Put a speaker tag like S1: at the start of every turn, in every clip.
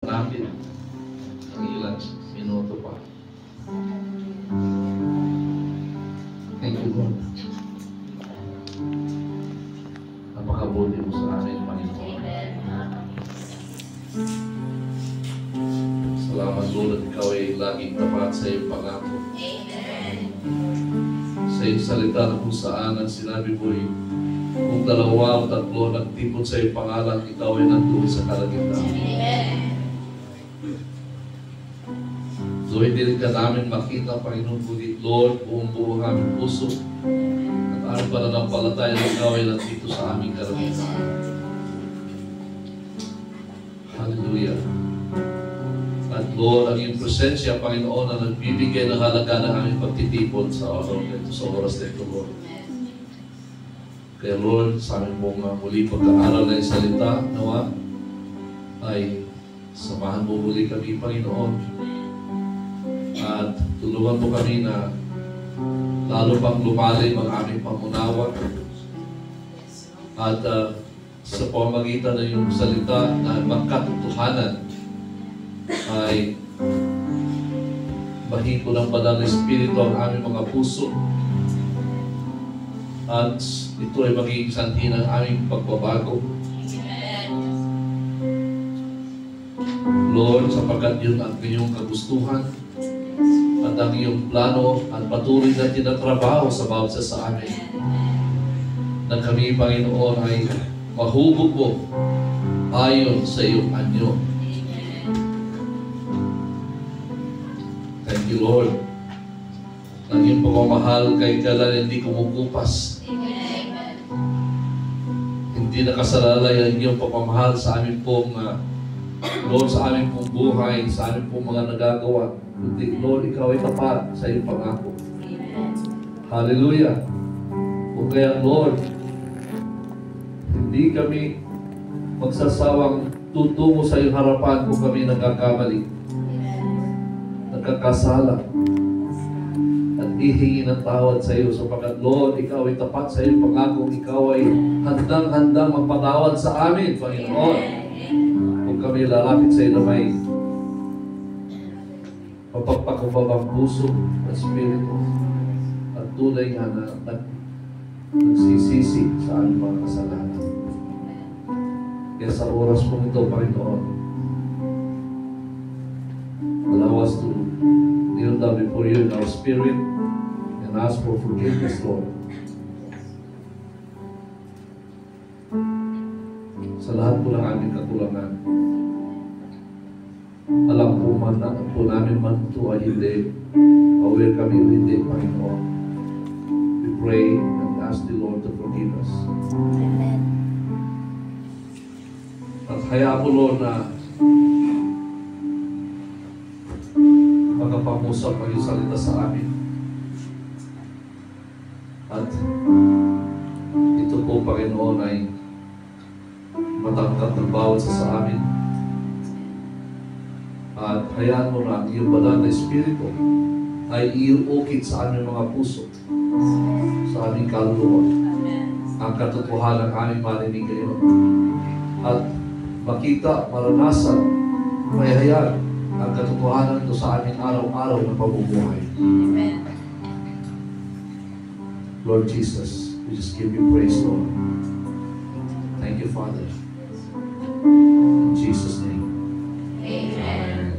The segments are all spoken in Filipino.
S1: natin ang ilang minuto pa. Thank you, Lord. Napakabuti mo sa amin, Panginoon. Salamat, Lord, at ikaw ay laging tapat sa iyong pangako. Sa iyong salita na kung saan ang sinabi mo ay kung dalawa o tatlo nagtipon sa iyong pangalan, ikaw ay nandoon sa kalagitnaan. So, hindi rin ka namin makita, Panginoon, kundi, Lord, buong-buong aming puso at ang pananampalataya ng ikaw ay nandito sa aming karamihan. Hallelujah. At Lord, ang iyong presensya, Panginoon, na nagbibigay ng halaga ng aming pagtitipon sa oras na ito, Lord. Kaya, Lord, sa aming pong muli pagkaaral na yung salita, nawa, ay samahan mo muli kami, Panginoon. At tulungan mo kami na lalo pang lumalim ang aming pangunawa. At sa pamamagitan ng iyong salita na magkatotohanan ay bahin ko ng banal na Espiritu ang aming mga puso. At ito ay magiging sanhi ng aming pagbabago. Lord, sapagkat yun ang inyong kagustuhan at ang iyong plano at patuloy na tinatrabaho sa bawat isa sa amin. Na kami, Panginoon, ay mahubog mo ayon sa iyong anyo. Thank you, Lord. Ang iyong pagmamahal kay kailan hindi kumukupas. Hindi nakasalalay ang iyong pagmamahal sa amin pong Lord, sa aming pong buhay, sa aming pong mga nagagawa. Kundi, Lord, ikaw ay tapat sa iyong pangako. Hallelujah. O kaya, Lord, hindi kami magsasawang tutungo sa iyong harapan kung kami nagkakamali, nagkakasala, at ihingi ng tawad sa iyo. Sapagkat, Lord, ikaw ay tapat sa iyong pangako. Ikaw ay handang-handang magpatawad sa amin, Panginoon. Kung kami lalapit sa iyo na may mapagpakumbabang puso at spirito at tunay nga na nagsisisi sa aming mga kasalanan. Kaya sa oras po ito, Panginoon, allow us to kneel down before you in our spirit and ask for forgiveness, Lord. Sa lahat po ng aming kakulangan, alam po namin man ito ay hindi, aware kami o hindi, Panginoon. We pray and ask the Lord to forgive us.
S2: Amen.
S1: At hayaan po, Lord, na magkapamusap ang iyong salita sa amin. At ito po, Panginoon, ay matangkat ng bawat sa amin. At hayaan mo na ang iyong banal na Espiritu ay iuukit sa aming mga puso, sa aming kaluluwa, ang katotohanan ng aming marinig ngayon. At makita, maranasan, mahayag ang katotohanan ito sa aming araw-araw na pamumuhay.
S2: Amen.
S1: Lord Jesus, we just give you praise, Lord. Thank you, Father. In Jesus' name.
S2: Amen.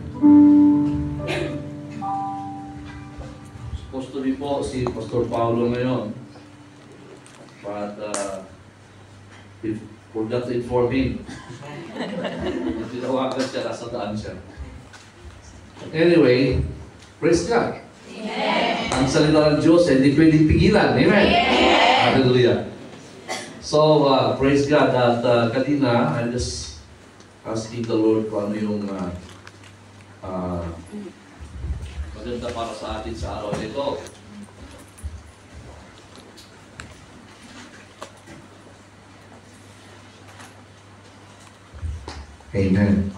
S1: Supposed to be po si Pastor Paulo ngayon. But we forgot to inform him. Tinawagan siya, nasa daan siya. Anyway, praise God.
S2: Amen.
S1: Ang salita ng Diyos ay hindi pwedeng pigilan. Amen. Hallelujah. So, praise God. At kanina, I'm just asking the Lord kung ano yung maganda para sa atin sa araw nito. Amen.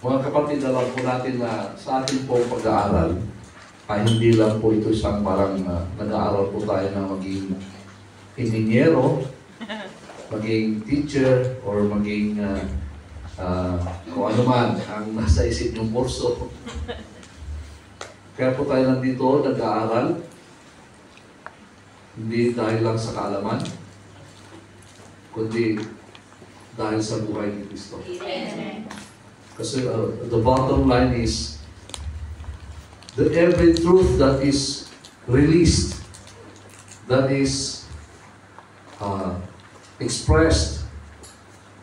S1: Mga kapatid, alam po natin na sa ating pong pag-aaral ay hindi lang po ito isang parang nag-aaral po tayo na maging inhinyero maging teacher or maging kung ano man ang nasa isip niyong kurso. Kaya po tayo nandito, nag-aaral. Hindi dahil lang sa kaalaman, kundi dahil sa buhay ni Kristo.
S2: Amen.
S1: Kasi the bottom line is, that every truth that is released, that is expressed,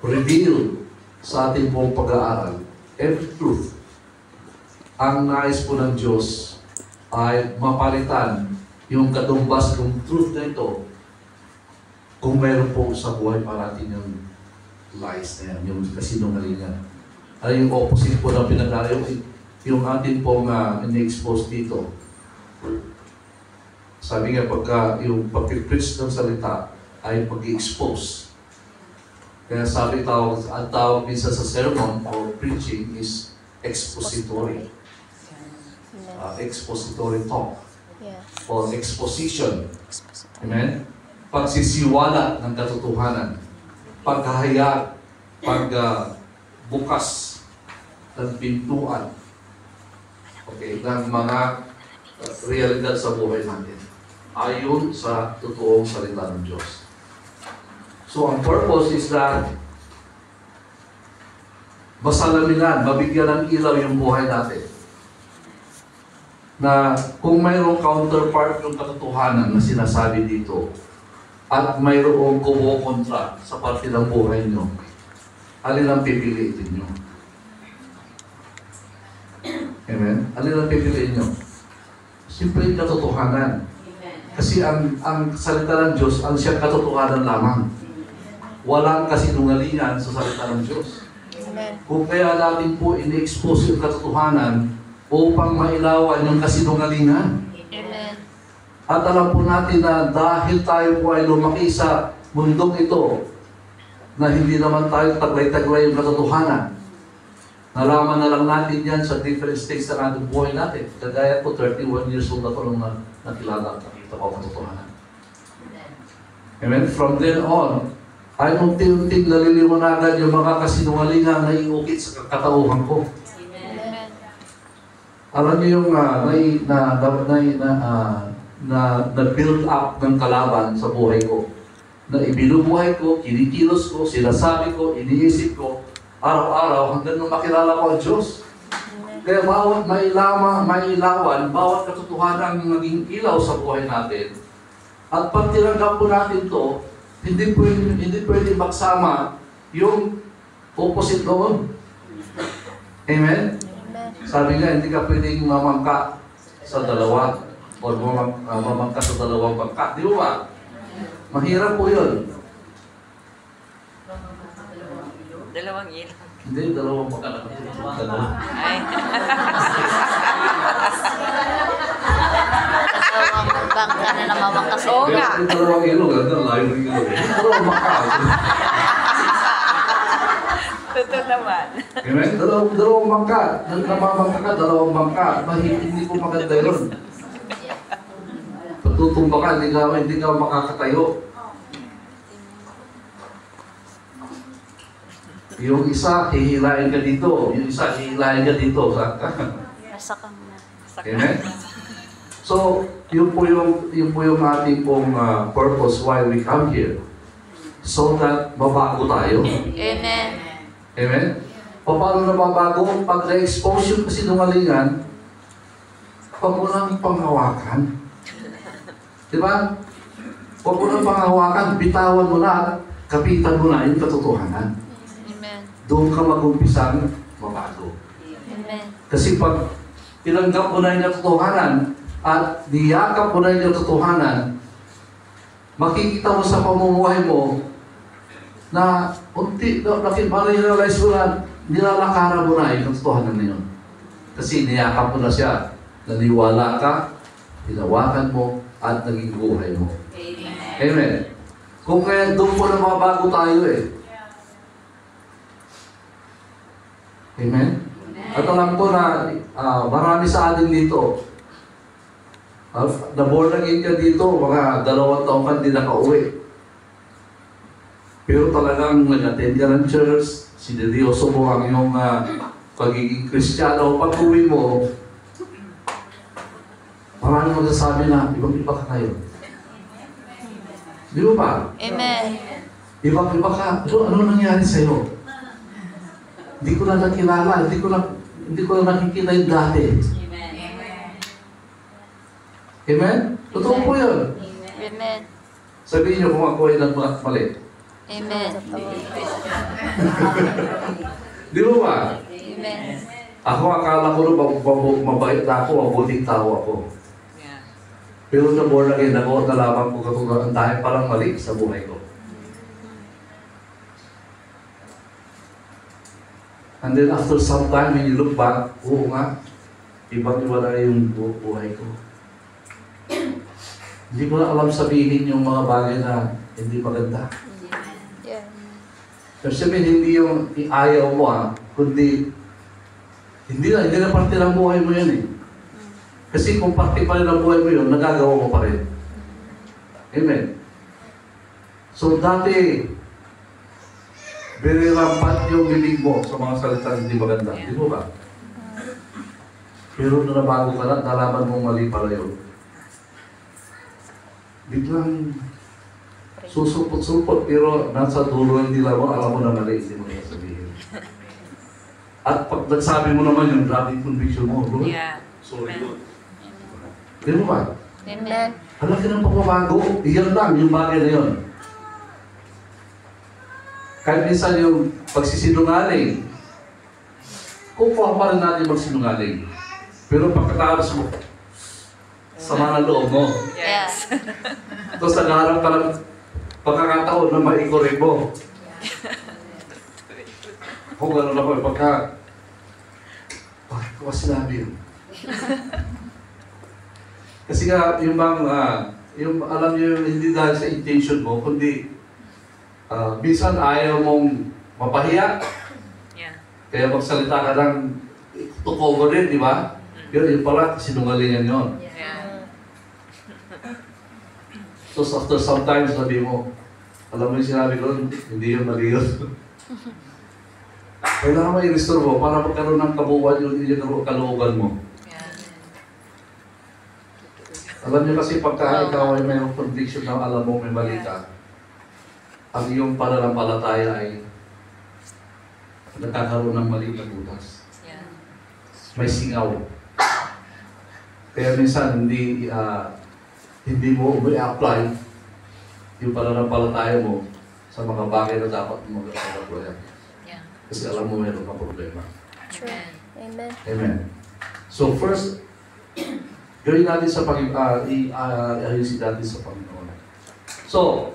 S1: revealed sa ating pong pag-aaral, every truth, ang nais po ng Diyos ay mapalitan yung katumbas ng truth na ito kung mayroon po sa buhay parating yung lies na yan, yung kasinungalingan. Ay yung opposite po ng pinag-aaral, yung ating pong in-expose dito. Sabi nga, pagka yung pag-preach ng salita ay pag-expose. Kaya sabi ang tawag minsan sa sermon or preaching is expository. Expository talk.
S2: Yeah.
S1: Or exposition. Amen? Pagsisiwala ng katotohanan. Paghahayag. Pagbukas ng pintuan. Okay, ng mga realidad sa buhay natin. Ayon sa totoong salita ng Diyos. So, ang purpose is that masalaminan, mabigyan ng ilaw yung buhay natin. Na kung mayroong counterpart yung katotohanan na sinasabi dito at mayroong kumokontra sa parte ng buhay nyo, alin ang pipiliin nyo? Amen? Alin ang pipiliin nyo? Simple yung katotohanan. Kasi ang salita ng Diyos, ang siyang katotohanan lamang. Walang kasinungalingan sa salita ng Diyos.
S2: Amen.
S1: Kung kaya natin po in-expose yung katotohanan upang mailawan yung kasinungalingan.
S2: Amen.
S1: At alam po natin na dahil tayo po ay lumaki sa mundong ito, na hindi naman tayo taglay-taglay yung katotohanan. Nalaman na lang natin yan sa different stages ng ating buhay natin. Kagaya po, 31 years old ako nung nakilala at nakita ko ang katotohanan. Amen? From then on, ay unti-unting naliliwanagan yung mga kasinungalingan na iukit sa katauhan ko.
S2: Amen.
S1: Alam niyo yung na-build up ng kalaban sa buhay ko. Na ibinubuhay ko, kinikilos ko, sinasabi ko, iniisip ko, araw-araw hanggang nung makilala ko ang Diyos. Kaya bawat mailawan, bawat katotohanan ang naging ilaw sa buhay natin. At pag tinanggap po natin to, hindi pwede magsama yung opposite doon. Amen?
S2: Amen.
S1: Sabi nga, hindi ka pwedeng mamangka sa dalawa o mamangka sa dalawang bangka. Di ba? Mahirap po yun.
S3: Dalawang ilaw.
S1: Hindi, dalawang bangka.
S3: Ay.
S2: Dalawang bangka na namamangkas.
S3: Oo nga.
S1: Yung dalawang ilog, ang layo ng ilog. Dalawang bangka.
S3: Totoo naman.
S1: Amen? Dalawang bangka. Namamangka ka, dalawang bangka. Hindi po maganda yun. Patutumba ka, hindi ka makakatayo. Yung isa, hihilain ka dito. Yung isa, hihilain ka dito.
S2: Nasa kami na.
S1: Amen? So, yun po yung ating pong purpose why we come here. So that mabago tayo.
S2: Amen.
S1: Amen? Paano na mabago? Pag na-expose yung kasinungalingan, huwag mo nang panghawakan. Diba? Huwag mo nang panghawakan, bitawan mo na at kapitan mo na yung katotohanan.
S2: Amen.
S1: Doon ka mag-umpisang mabago.
S2: Amen.
S1: Kasi pag tinanggap mo na yung katotohanan at niyakap mo na yung katotohanan, makikita mo sa pamumuhay mo na ma-realize mo na nilalakaran mo na yung katotohanan na yun. Kasi niyakap mo na siya. Naniwala ka, tinawakan mo, at naging buhay mo.
S2: Amen.
S1: Amen. Kung kaya doon po na mabago tayo eh. Amen? At alam ko na marami sa atin dito. Na born again ka dito, mga 2 taong ka hindi nakauwi. Pero talagang nag-attend ka ng church, sineryoso mo ang iyong pagiging Kristiyano, pag-uwi mo, marami magsasabi na, ibang-iba ka ngayon. Di ba ba?
S2: Amen.
S1: Ibang-iba ka. Ano nangyari sa'yo? Hindi ko na nakilala, hindi ko na nakikita yung dati. Amen? Totoo po yun.
S2: Amen.
S1: Sabihin niyo kung ako ay nagmali.
S2: Amen.
S1: Di ba ba?
S2: Amen.
S1: Ako akala ko mabait na ako, mabuting tao ako.
S3: Yeah.
S1: Pero sa born again ako, nalaman ko ang dahil parang mali sa buhay ko. And then after some time, when you look back, oo nga, ibang-iba na yung buhay ko. Hindi ko na alam sabihin yung mga bagay na hindi maganda.
S2: Yeah.
S1: Kasi hindi yung ayaw mo kundi hindi na parte ng buhay mo yan eh. Kasi kung parte pa rin ng buhay mo yun, nagagawa mo pa rin. Amen. So dati, very rampant yung bibig mo sa mga salita hindi maganda. Di mo ba? Pero nung nabago ka na, nalaman mong mali pala yun. Biglang susupot-supot, pero nasa dulo ng dila mo, alam mo na mali, hindi mo na sabihin. At pag nagsabi mo naman yung grabe conviction mo, Lord,
S3: Yeah.
S1: sorry
S3: Amen.
S1: Lord. Di mo ba?
S2: Amen.
S1: Halaki ng pagbabago, iyan lang yung bagay na yun. Kahit minsan yung pagsisinungaling, kukuha pa rin natin magsinungaling. Pero pagkatapos mo, sama na loob mo.
S3: Yes.
S1: Tapos nagharap ka ng pagkakataon na maikorin mo. Kung gano'n ako, bakit ko sinabi yun? Kasi nga, yung bang, yung alam niyo, hindi dahil sa intention mo, kundi minsan ayaw mong mapahiya.
S3: Yeah.
S1: Kaya magsalita ka ng to cover din, di ba? Yun pala, sinungalingan yun.
S3: Yeah.
S1: So after sometimes sabi mo, alam mo yung sinabi ko, hindi yun mali yun. Kailangan mo i-restore mo para magkaroon ng kabuuan yung kalooban mo.
S3: Yeah.
S1: Alam niyo kasi pagka ikaw ay mayroong conviction na alam mo may mali ka, ang iyong pananampalataya ay nagkakaroon ng mali na butas.
S3: Yeah.
S1: May singaw. Kaya minsan hindi mo i-apply yung pananampalataya mo sa mga bagay na dapat mo mag-apply.
S3: Yeah.
S1: Kasi alam mo mayroon kang problema.
S2: True. Amen.
S1: Amen. So first, gawin natin sa ayusin natin sa Panginoon. So,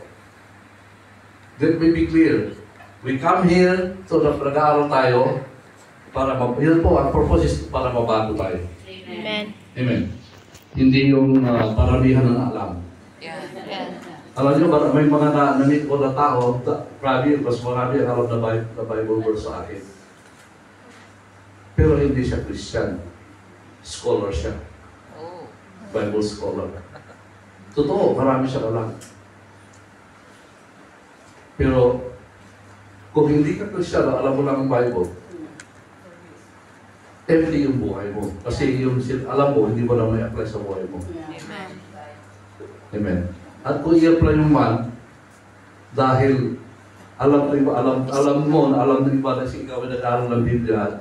S1: let me be clear. We come here so na nag-aaral tayo para yun po, ang purpose is para mabago tayo.
S2: Amen.
S1: Amen. Hindi yung paramihan ng alam.
S3: Yeah.
S2: Yeah.
S1: Alam niyo, may mga na-meet ko na tao, grabe, mas marami ang alam na Bible verse sa akin. Pero hindi siya Christian. Scholar siya.
S3: Oh.
S1: Bible scholar. Totoo, marami siya alam. Pero, kung hindi ka Christian, alam mo lang ang Bible, empty yung buhay mo. Kasi yung alam mo, hindi mo na may apply sa buhay mo.
S3: Amen.
S1: Amen. At kung i-apply mo man, dahil alam mo na alam ng iba na si ikaw ay nag-aaral ng Biblia,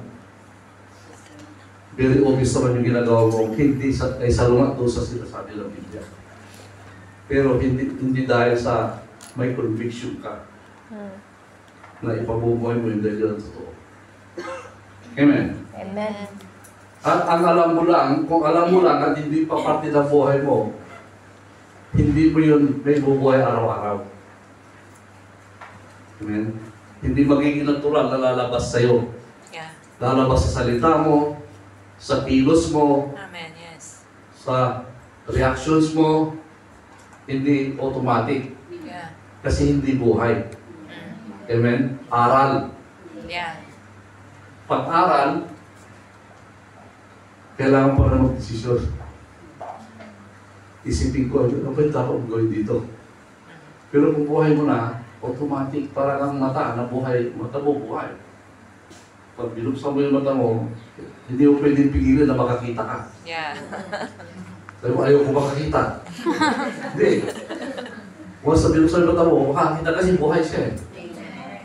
S1: very obvious naman yung ginagawa mo, hindi ay salungat doon sa sinasabi ng Biblia. Pero hindi dahil sa may conviction ka na ipabubuhay mo yung dahil ng totoo. Amen.
S2: Amen.
S1: At ang alam mo lang, kung alam mo lang at hindi pa parte ng buhay mo, hindi mo yun may bubuhay araw-araw. Amen? Hindi magiging natural na lalabas sa'yo.
S3: Yeah.
S1: Lalabas sa salita mo, sa kilos mo,
S3: Amen. Yes.
S1: sa reactions mo, hindi automatic.
S3: Yeah.
S1: Kasi hindi buhay. Amen? Aral.
S3: Yeah.
S1: Pag-aral, kailangan pa na mag-desisyon. Isipin ko, ano ba yung dapat gawin dito? Pero kung buhay mo na, automatic, para kang mata na buhay, mata mo buhay. Pag binuksan mo yung mata mo, hindi mo pwedeng pigilan na makakita ka.
S3: Yeah.
S1: Sabi mo, ayaw ko makakita. Hindi. Once na binuksan yung mata mo, makakita kasi buhay siya eh.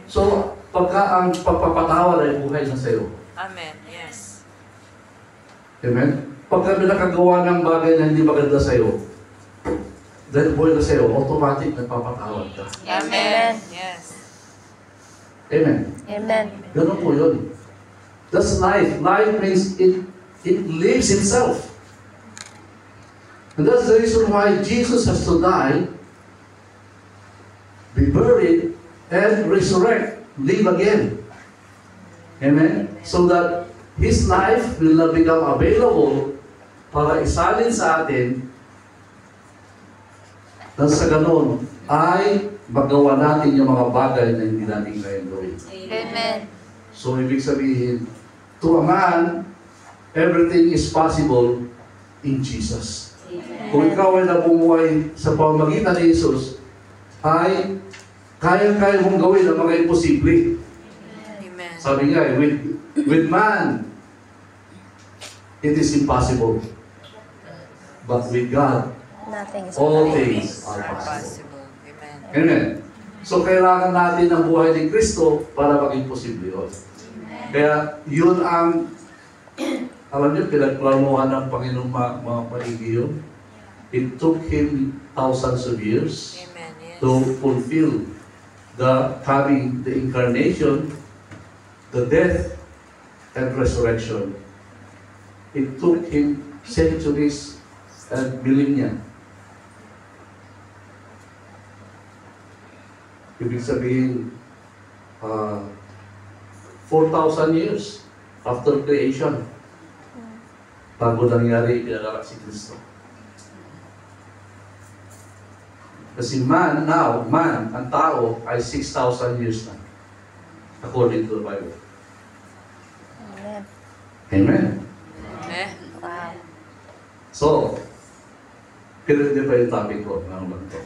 S1: So, pagka ang pagpapatawa ay buhay na sa'yo.
S3: Amen. Yes.
S1: Amen? Pagka may nakagawa ng bagay na hindi maganda sa'yo, dahil buhay na sa'yo, automatic nagpapatawad ka.
S3: Amen. Yes.
S1: Amen?
S2: Amen.
S1: Ganun po yun. That's life. Life means it lives itself. And that's the reason why Jesus has to die, be buried, and resurrect, live again. Amen? So that His life will not become available para isalin sa atin, nang sa ganun ay magawa natin yung mga bagay na hindi natin kayang gawin.
S2: Amen.
S1: So, ibig sabihin, to a man, everything is possible in Jesus. Kung ikaw ay nabumuhay sa pamamagitan ni Jesus, ay kaya-kaya mong gawin ang mga imposible.
S3: Amen.
S1: Sabi nga, with man, it is impossible. But with God,
S2: Nothing is
S1: all
S2: impossible.
S1: things are
S3: Are
S1: possible.
S3: possible. Amen.
S1: Amen. So, kailangan natin ang buhay ni Kristo para maging posible yun. Kaya, yun ang, alam niyo, pinagplanuhan ng Panginoong mga paigi yun. It took Him thousands of years
S3: Amen. Yes.
S1: to fulfill the coming, the incarnation, the death, and resurrection. It took Him centuries and millennia. Ibig sabihin, 4,000 years after creation, bago nangyari pinanganak si Kristo. Kasi man, ang tao ay 6,000 years na, according to the Bible.
S2: Amen.
S1: Amen.
S3: Amen.
S2: Wow.
S1: So, pero hindi pa yung topic ko. Ano ba ito?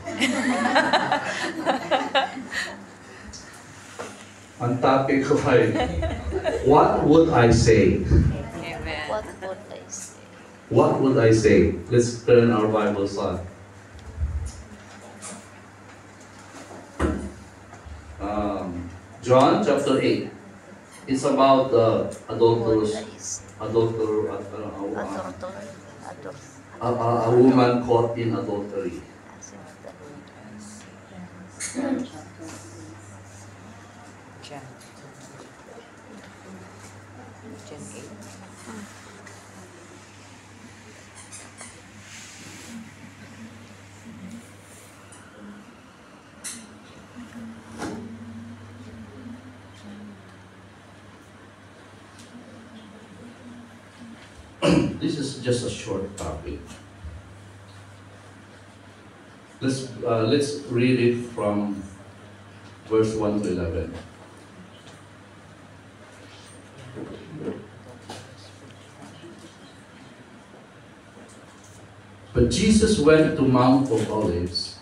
S1: Ang topic ko ay, what would I say?
S3: Amen.
S2: What would I say?
S1: What would I say? Let's turn our Bibles on. John chapter 8. It's about adulterous,
S2: Would I say?
S1: adulterer,
S2: Adulterer.
S1: a woman caught in adultery.
S3: John. John 8.
S1: This is just a short topic. Let's read it from verse 1 to 11. But Jesus went to Mount of Olives.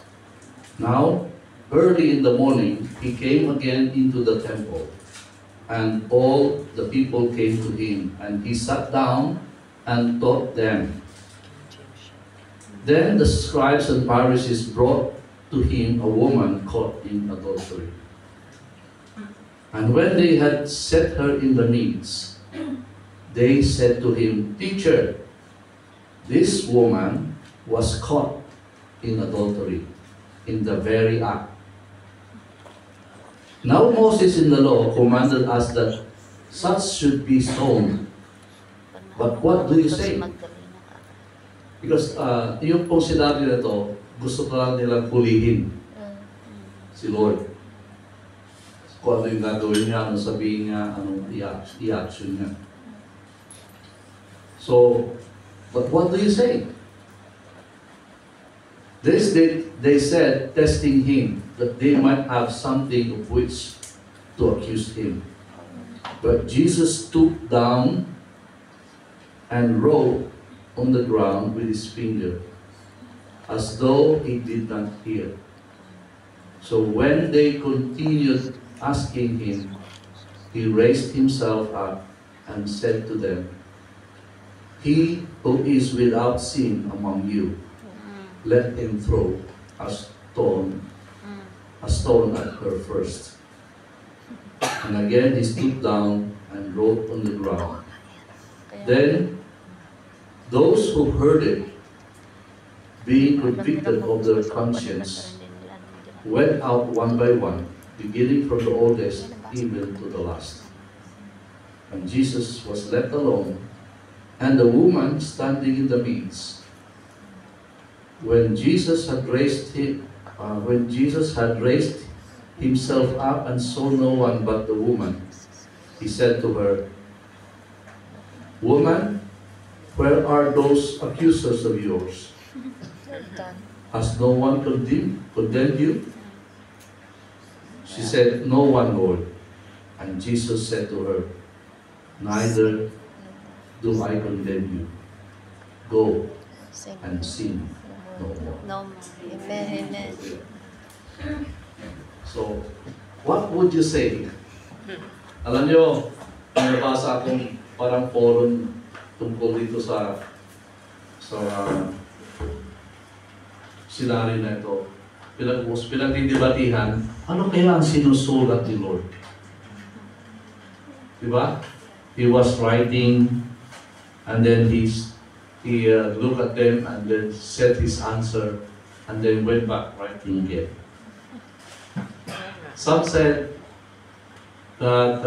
S1: Now, early in the morning, he came again into the temple, and all the people came to him, and he sat down and taught them. Then the scribes and Pharisees brought to him a woman caught in adultery. And when they had set her in the midst, they said to him, "Teacher, this woman was caught in adultery, in the very act. Now Moses in the law commanded us that such should be stoned. But what do you say?" Because yung pong sinabi na to, gusto pa lang nilang hulihin si Lord. Kung ano yung gagawin niya, ano sabihin niya, anong i-action niya. So, but what do you say? This they said, testing him, that they might have something of which to accuse him. But Jesus stooped down and wrote on the ground with his finger, as though he did not hear. So when they continued asking him, he raised himself up and said to them, "He who is without sin among you, let him throw a stone at her first." And again he stooped down and wrote on the ground. Then those who heard it, being convicted of their conscience, went out one by one, beginning from the oldest even to the last. And Jesus was left alone, and the woman standing in the midst. When Jesus had raised himself up and saw no one but the woman, he said to her, "Woman, where are those accusers of yours?
S2: Well done.
S1: Has no one condemned you?" She said, "No one, Lord." And Jesus said to her, "Neither do I condemn you. Go
S2: Sing.
S1: and sin no more."
S2: No more. Amen. Amen.
S1: So, what would you say? Alam nyo, may nabasa akong parang forum tungkol dito sa scenario na ito. Pinagdidebatihan, ano kaya ang sinusulat ni Lord? Diba? He was writing, and then he looked at them and then said his answer, and then went back writing again. Some said that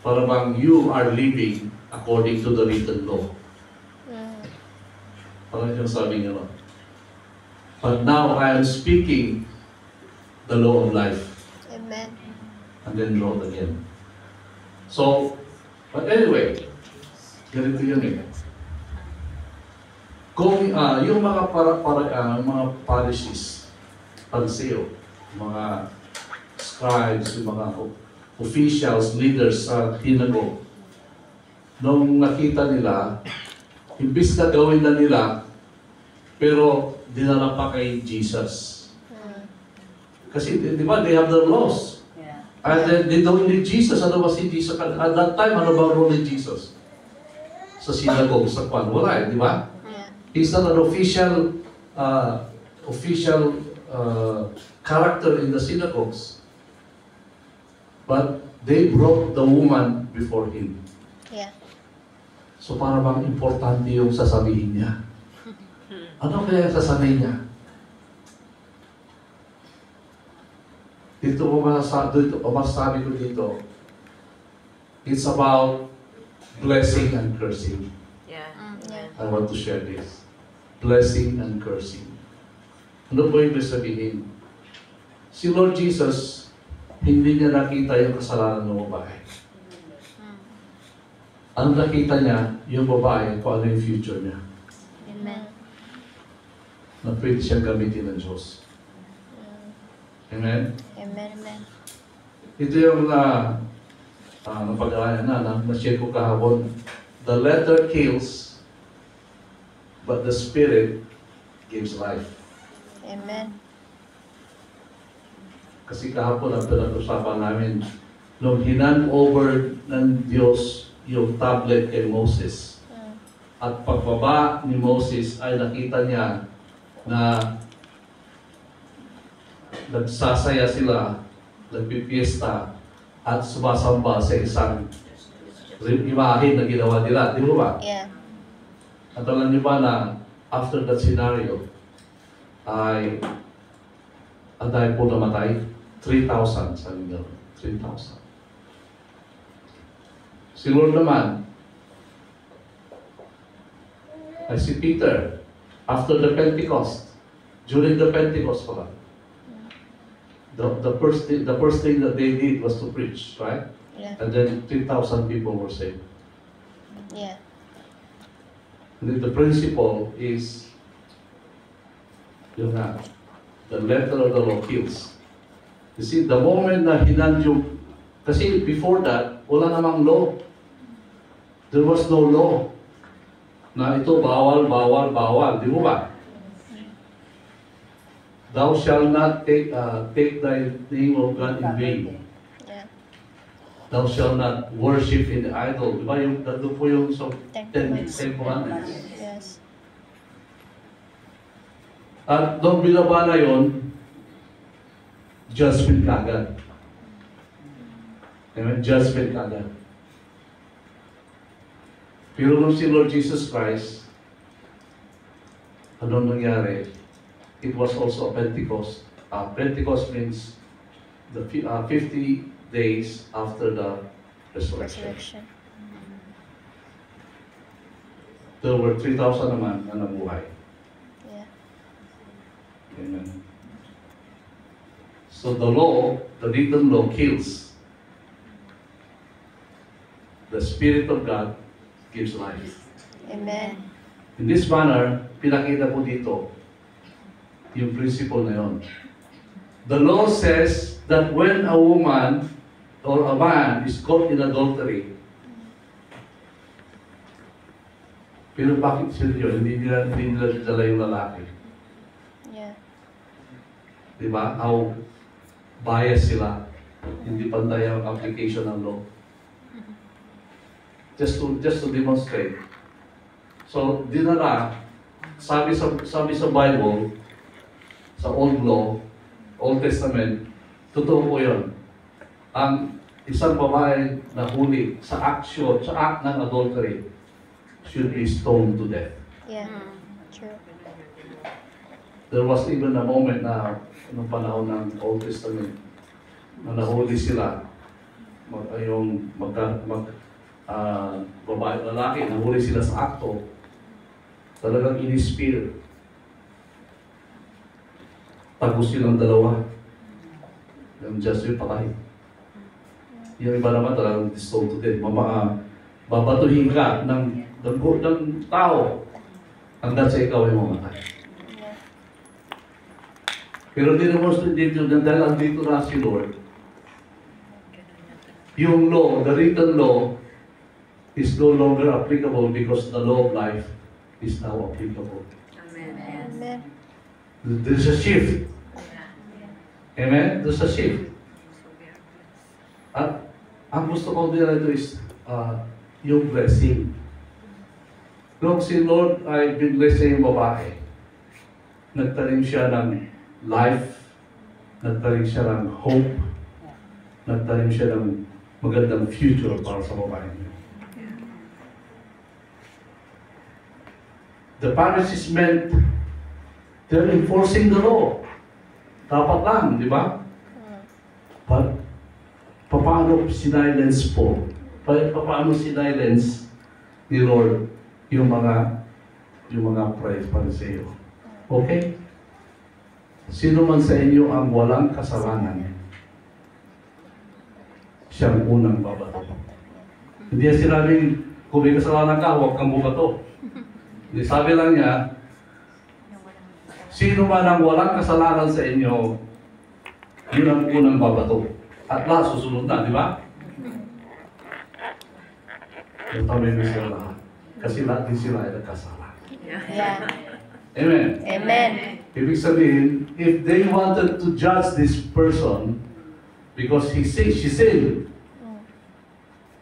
S1: para bang you are living according to the written law. Parang yung sabi niya, no? But now I am speaking the law of life.
S2: Amen.
S1: And then wrote again. So, but anyway, ganito yun eh. Kung yung mga mga Pharisees, Pariseo, mga scribes, yung mga officials, leaders sa synagogue, nung nakita nila, imbis na gawin na nila, pero dinala pa kay Jesus. Kasi, di ba, they have their laws.
S3: Yeah.
S1: And then they don't need Jesus. Ano ba si Jesus? At that time, ano ba role ni Jesus? Sa synagogue, sa kwan. Wala eh, di ba?
S2: Yeah.
S1: He's not an official character in the synagogues. But they brought the woman before him.
S2: Yeah.
S1: So para bang importante yung sasabihin niya? Ano kaya yung sasabihin niya? Dito masasabi ko dito, it's about blessing and cursing.
S3: Yeah.
S2: Yeah.
S1: I want to share this. Blessing and cursing. Ano po yung sabihin? Si Lord Jesus, hindi niya nakita yung kasalanan ng babae. Ang nakita niya, yung babae, kung ano yung future niya.
S2: Amen.
S1: Na pwede siyang gamitin ng Diyos. Amen?
S2: Amen. Amen.
S1: Ito yung napag-aralan na-share ko kahapon. The letter kills, but the Spirit gives life.
S2: Amen.
S1: Kasi kahapon ang pinag-usapan namin, nung hinan over ng Diyos yung tablet kay Moses, at pagbaba ni Moses ay nakita niya na nagsasaya sila, nagpipiesta, at sumasamba sa isang imahe na ginawa nila. Di ba?
S2: Yeah.
S1: At alam niyo ba na after that scenario, ay ang dahil po namatay? 3,000, sabi niya. 3,000. Si Lord naman, ay si Peter, after the Pentecost, during the Pentecost pala, the first thing that they did was to preach, right?
S2: Yeah.
S1: And then 3,000 people were saved.
S2: Yeah.
S1: And the principle is, yun nga, the letter of the law kills. You see, the moment na hinan yung, kasi before that, wala namang law. There was no law. Na ito, bawal, bawal, bawal. Di mo ba? Thou shalt not take thy name of God in vain.
S2: Yeah.
S1: Thou shalt not worship in the idol. Diba yung, doon po yung sa Ten Commandments.
S2: Yes.
S1: At nung binaba na yun, judgment kagad. Amen? Judgment kagad. Pero nung si Lord Jesus Christ, anong nangyari? It was also Pentecost. Pentecost means the 50 days after the resurrection.
S2: Resurrection.
S1: There were 3,000 naman na nabuhay.
S2: Yeah.
S1: Amen. So the law, the written law kills. The Spirit of God gives life.
S2: Amen.
S1: In this manner, pinakita po dito yung principle na yun. The law says that when a woman or a man is caught in adultery, pero bakit sila yun? Hindi nila dala yung lalaki.
S2: Yeah.
S1: Diba? How biased sila. Hindi pantay ang application ng law. Just to demonstrate. So, dinala, sabi sa Bible, sa Old Law, Old Testament, totoo po yun. Ang isang babae na huli sa act ng adultery should be stoned to death.
S2: Yeah. True.
S1: There was even a moment na noong panahon ng Old Testament na nahuli sila babae lalaki, nahuli sila sa akto, talagang in-spear. Tagos silang dalawa. Yung just yung patay. Yung iba naman talagang dissolved to death. Babatuhin ka ng tao hanggang sa ikaw ay mamatay.
S2: Yeah.
S1: Pero dinemonstrate dito, dahil andito na si Lord, yung law, the written law, is no longer applicable because the law of life is now applicable.
S3: Amen.
S2: Amen.
S1: There's a shift. Amen? There's a shift. At ang gusto ko dito is yung blessing. Nung si Lord ay binless niya yung babae, nagtanim siya ng life, nagtanim siya ng hope, nagtanim siya ng magandang future para sa babae niya. The marriage is meant, they're enforcing the law. Dapat lang, di ba? But, paano sinilence po? Paano sinilence ni Lord yung mga praise para sa iyo? Okay? Sino man sa inyo ang walang kasalanan, siyang unang babato. Hindi niya sinabing, kung may kasalanan ka, huwag kang bumato. Hindi, sabi lang niya, sino man ang walang kasalanan sa inyo, yun ang unang babato. At lahat susunod na, di ba? Yung tamay mo sila lahat. Kasi lahat din sila ay nagkasala.
S2: Yeah.
S1: Amen.
S2: Amen.
S1: Ibig sabihin, if they wanted to judge this person because she sinned,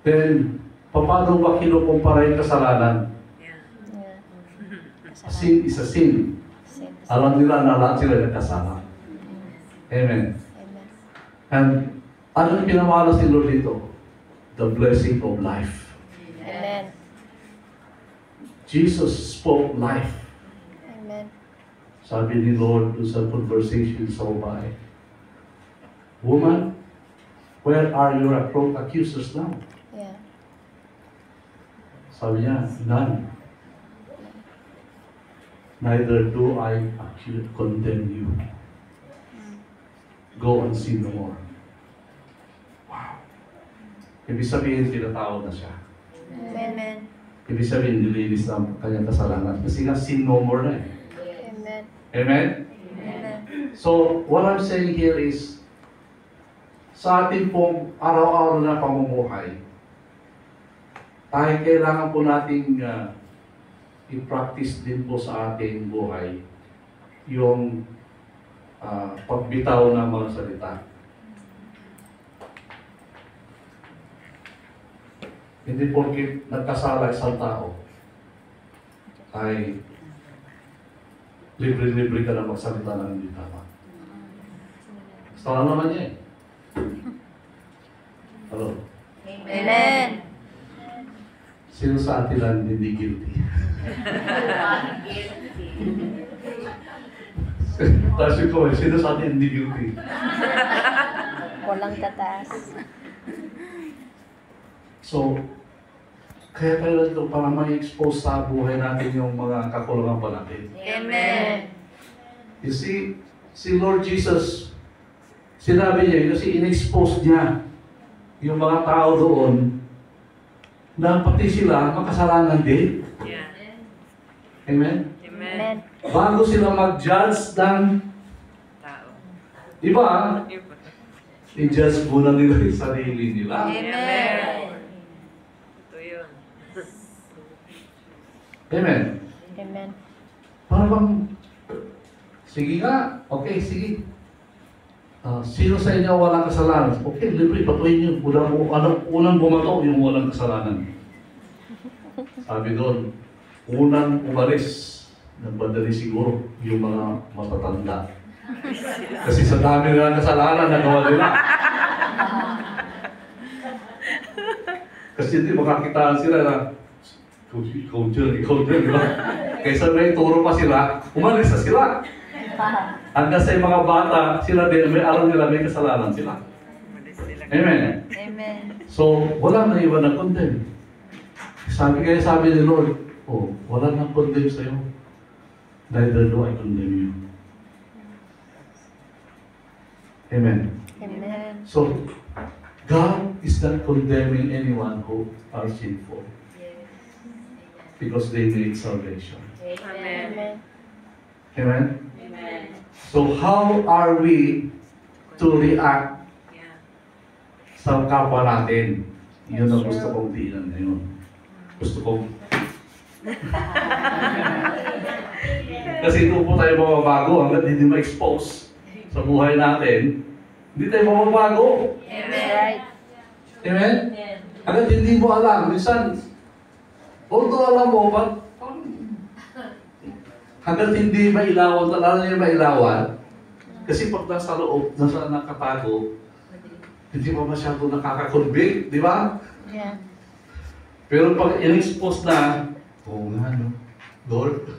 S1: then paano ba kinukumpara yung kasalanan?
S2: Yeah.
S1: Sin is a sin.
S2: Sin.
S1: Alam nila na lahat sila nagkasala. Amen.
S2: Amen.
S1: And ano yung pinamahal si Lord dito? The blessing of life.
S2: Amen.
S1: Jesus spoke life.
S2: Amen.
S1: Sabi ni Lord doon sa conversation sa babae, Woman, where are your accusers now?
S2: Yeah.
S1: Sabi niya, none. Neither do I condemn you. Go and sin no more. Wow. Ibig sabihin, tinatawag na siya.
S2: Amen.
S1: Ibig sabihin, nililis na ang kanyang kasalanan. Kasi nga, sin no more na eh.
S2: Amen.
S1: Amen?
S2: Amen.
S1: So, what I'm saying here is, sa ating pong araw-araw na pamumuhay, tayo kailangan po nating i-practice din po sa ating buhay yung pagbitaw ng mga salita. Hindi porket nagkasala isang tao ay libre-libre ka na magsalita ng hindi tama. Kasalanan naman niya eh. Hello?
S2: Amen.
S1: Sino sa atin lang hindi guilty? Tapos yung comment, sino sa atin hindi guilty?
S2: Walang tataas.
S1: So, kaya tayo dito para ma-expose sa buhay natin yung mga kakulangan pa natin.
S2: Amen.
S1: You see, si Lord Jesus, sinabi niya, kasi in-expose niya yung mga tao doon na pati sila makasalanan din.
S3: Yeah.
S1: Amen?
S3: Amen.
S2: Amen.
S1: Bago sila mag-judge ng
S3: Tao.
S1: iba,
S3: Iba.
S1: i-judge muna nila yung sarili nila.
S2: Amen.
S3: Ito yun.
S1: Amen?
S2: Amen.
S1: Para bang, sige nga, okay, sige. Sino sa inyo walang kasalanan? Okay, libre, patuloy niyo. Unang bumato yung walang kasalanan. Sabi doon, unang umalis, nagmadali siguro yung mga matatanda. Kasi sa dami na kasalanan, nagawa nila. Kasi hindi makakitaan sila na, ikaw dyan, di ba? Kaysa may turo pa sila, umalis na sila. Hanggang sa mga bata, sila din, may alam nila, may kasalanan sila.
S3: Malis sila.
S1: Amen.
S2: Amen.
S1: So, wala na iba na condemn. Sabi ni Lord, oh, wala nang condemn sa'yo. Neither do I condemn you. Amen.
S2: Amen.
S1: So, God is not condemning anyone who are sinful because they need salvation.
S3: Amen.
S1: Amen?
S3: Amen.
S1: So, how are we to react
S3: Yeah.
S1: sa kapwa natin? Yun ang gusto kong diinan ngayon. Gusto kong... Kasi ito po tayo mababago hanggat hindi ma-expose sa buhay natin. Hindi tayo mababago.
S2: Amen. Right.
S1: Amen? Hanggat hindi mo alam, minsan, although alam mo, hanggat hindi mailawan, talaga niya mailawan, kasi pag nasa loob, nasa nakatago, hindi pa masyado nakaka-convict, di ba?
S2: Yeah.
S1: Pero pag in-expose na, oo nga, no? Lord.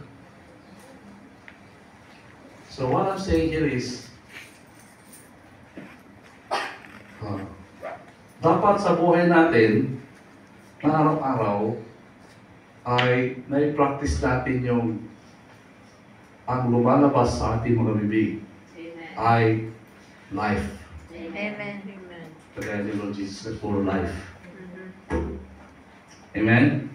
S1: So what I'm saying here is, dapat sa buhay natin, na araw-araw, ay nai-practice natin yung ang lumalabas sa ating mga bibig ay life.
S2: Amen.
S3: Amen.
S1: Kagaya ni Lord Jesus for life. Amen?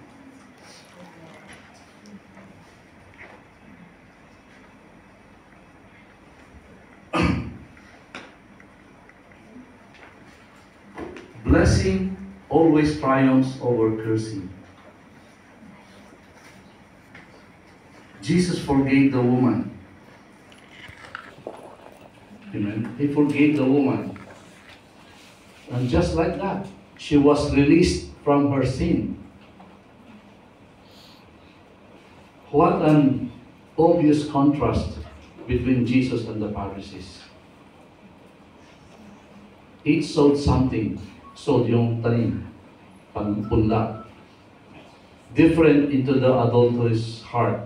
S1: Blessing always triumphs over cursing. Jesus forgave the woman. Amen. He forgave the woman. And just like that, she was released from her sin. What an obvious contrast between Jesus and the Pharisees. Each sowed something. Sowed yung tanim, pangpunla. Different into the adulterous heart.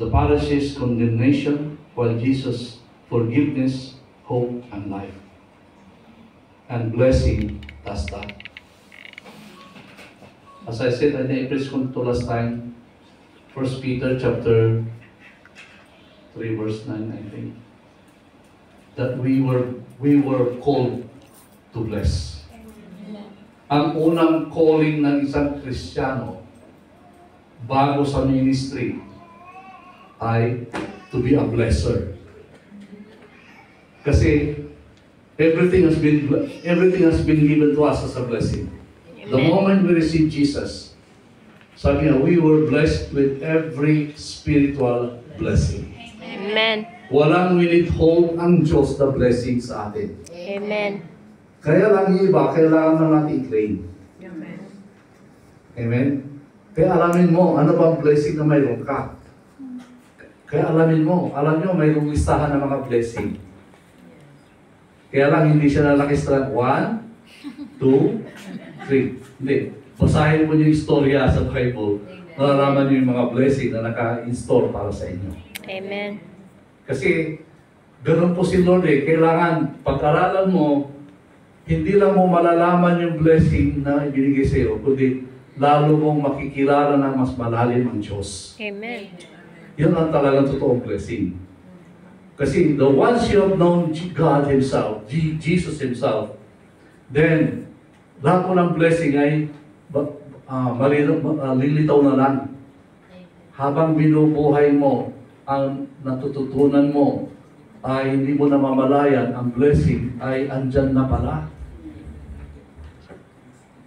S1: The Pharisees' condemnation, while Jesus' forgiveness, hope, and life. And blessing does that. As I said, I think I preached to last time, 1 Peter chapter 3 verse 9, I think, that we were called to bless. Ang unang calling ng isang Kristiyano bago sa ministry ay to be a blesser. Kasi everything has been given to us as a blessing. The moment we receive Jesus, sabi niya, we were blessed with every spiritual blessing.
S2: Amen.
S1: Walang withhold ang Diyos na blessing sa atin.
S2: Amen.
S1: Kaya lang yung iba, kailangan na natin i-claim.
S3: Amen.
S1: Amen? Kaya alamin mo, ano bang blessing na mayroon ka? Kaya alamin mo, alam nyo, mayroong listahan ng mga blessing. Kaya lang, hindi siya nalakistan. 1, 2, 3. Hindi. Basahin mo yung istorya sa Bible. Nalalaman nyo yung mga blessing na naka-install para sa inyo.
S2: Amen.
S1: Kasi, ganun po si Lord eh. Kailangan, pag-aralan mo, hindi lang mo malalaman yung blessing na ibinigay sa iyo, kundi lalo mong makikilala ng mas malalim ang Diyos.
S2: Amen.
S1: Yan ang talagang totoong blessing. Kasi the once you have known God Himself, Jesus Himself, then lahat po ng blessing ay lilitaw na lang. Habang binubuhay mo, ang natututunan mo ay hindi mo namamalayan, ang blessing ay andyan na pala.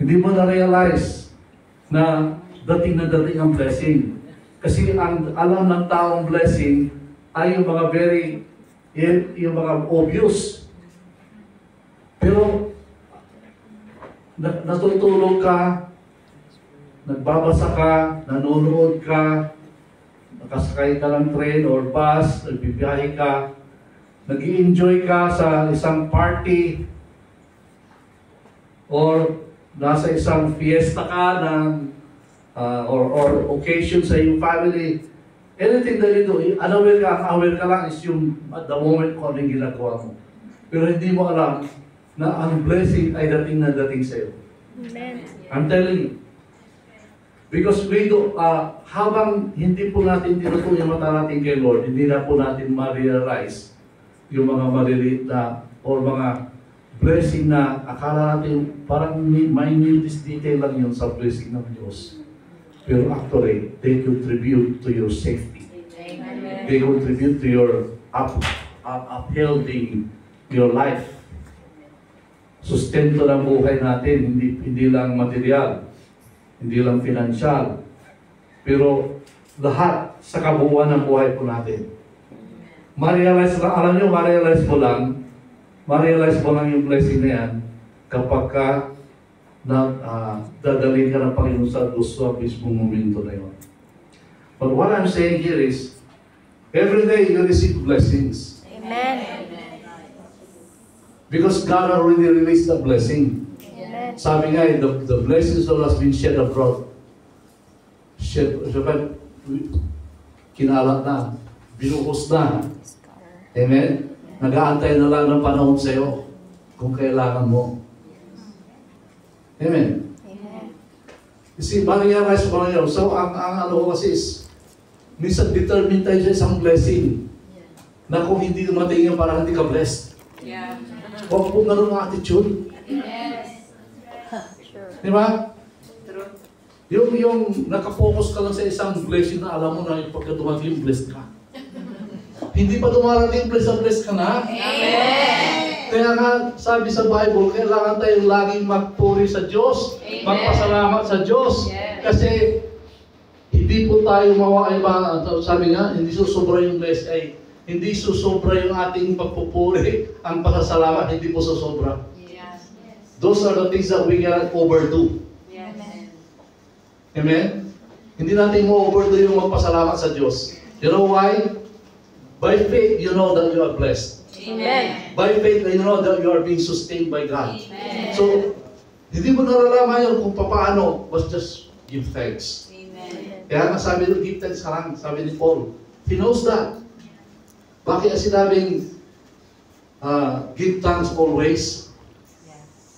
S1: Hindi mo na-realize na dating ang blessing. Kasi ang alam ng taong blessing ay yung mga yung mga obvious. Pero natutulog ka, nagbabasa ka, nanonood ka, nakasakay ka ng train or bus, nagbibiyahe ka, nag-i-enjoy ka sa isang party, or nasa isang fiesta ka ng or occasion sa iyong family. Anything that you do, aware ka lang is yung at the moment kung anong ginagawa mo. Pero hindi mo alam na ang blessing ay dating na dating sa iyo.
S2: Amen.
S1: I'm telling you. Because we do, habang hindi po natin tinutuloy yung mata natin kay Lord, hindi na po natin ma-realize yung mga maliliit na or mga blessing na akala natin parang minutest detail lang yun sa blessing ng Diyos. Pero actually, they contribute to your safety.
S3: Amen.
S1: They contribute to your upholding your life. Sustento ng buhay natin, hindi lang material, hindi lang financial, pero lahat sa kabuuan ng buhay po natin. Ma-realize lang, alam nyo, ma-realize mo lang yung blessing na yan kapag ka dadalhin ka ng Panginoon sa gusto mismong momento na yun. But what I'm saying here is, every day you receive blessings.
S2: Amen.
S1: Because God already released the blessing.
S2: Amen.
S1: Sabi nga, the blessings that has been shed abroad. Kinalat na, binuhos na. Amen? Nag-aantay na lang ng panahon sa iyo kung kailangan mo. Amen?
S2: Amen.
S1: You see, ma-realize mo na yun. So, ang ano ko kasi is, minsan determined tayo sa isang blessing na kung hindi dumating yun, parang hindi ka blessed.
S3: Yeah.
S1: Huwag po ganun ang attitude.
S2: Sure.
S1: Di ba?
S3: True.
S1: Yung nakafocus ka lang sa isang blessing na alam mo na yung pagka dumating, blessed ka. Hindi pa dumarating, blessed ka na.
S3: Amen.
S1: Kaya nga, sabi sa Bible, kailangan tayong laging magpuri sa Diyos, magpasalamat sa Diyos.
S3: Yes.
S1: Kasi hindi po tayo sabi nga, hindi susobra yung blessing, hindi susobra yung ating pagpupuri, ang pasasalamat, hindi po susobra.
S3: Yes.
S1: Those are the things that we cannot overdo.
S3: Yes.
S1: Amen? Hindi natin mo overdo yung magpasalamat sa Diyos. You know why? By faith, you know that you are blessed.
S2: Amen.
S1: By faith, you know that you are being sustained by God.
S3: Amen.
S1: So, hindi mo nalalaman yun kung paano, but just give thanks.
S3: Amen.
S1: Kaya nga sabi nyo, give thanks ka lang, sabi ni Paul. He knows that. Bakit sinabing, give thanks always,